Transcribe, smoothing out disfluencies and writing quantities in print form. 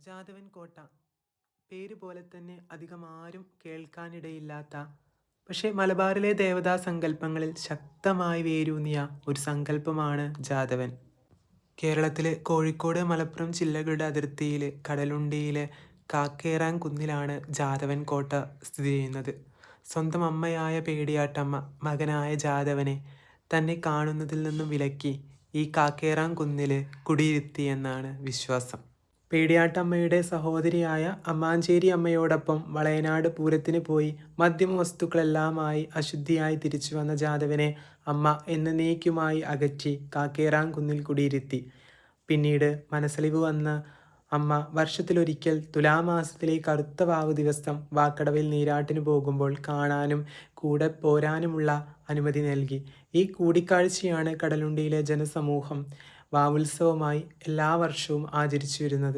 ജാതവൻ കോട്ട പേര് പോലെ തന്നെ അധികം ആരും കേൾക്കാനിടയില്ലാത്ത, പക്ഷേ മലബാറിലെ ദേവതാ സങ്കല്പങ്ങളിൽ ശക്തമായി വേരൂന്നിയ ഒരു സങ്കല്പമാണ് ജാതവൻ. കേരളത്തിലെ കോഴിക്കോട് മലപ്പുറം ജില്ലകളുടെ അതിർത്തിയിൽ കടലുണ്ടിയിലെ കാക്കേറാൻ കുന്നിലാണ് ജാതവൻ കോട്ട സ്ഥിതി ചെയ്യുന്നത്. സ്വന്തം അമ്മയായ പേടിയാട്ടമ്മ മകനായ ജാതവനെ തന്നെ കാണുന്നതിൽ നിന്നും വിലക്കി ഈ കാക്കേറാൻ കുന്നിൽ കുടിയിരുത്തിയെന്നാണ് വിശ്വാസം. പേടിയാട്ടമ്മയുടെ സഹോദരിയായ അമ്മാഞ്ചേരി അമ്മയോടൊപ്പം വളയനാട് പൂരത്തിന് പോയി മദ്യമവസ്തുക്കളെല്ലാമായി അശുദ്ധിയായി തിരിച്ചു വന്ന ജാതവനെ അമ്മ എന്നേക്കുമായി അകറ്റി കാക്കേറാൻ കുന്നിൽ കുടിയിരുത്തി. പിന്നീട് മനസ്സലിവ് വന്ന അമ്മ വർഷത്തിലൊരിക്കൽ തുലാമാസത്തിലെ കറുത്ത വാവ് ദിവസം വാക്കടവിൽ നീരാട്ടിന് പോകുമ്പോൾ കാണാനും കൂടെ പോരാനുമുള്ള അനുമതി നൽകി. ഈ കൂടിക്കാഴ്ചയാണ് കടലുണ്ടിയിലെ ജനസമൂഹം വാവുത്സവമായി എല്ലാ വർഷവും ആചരിച്ചു വരുന്നത്.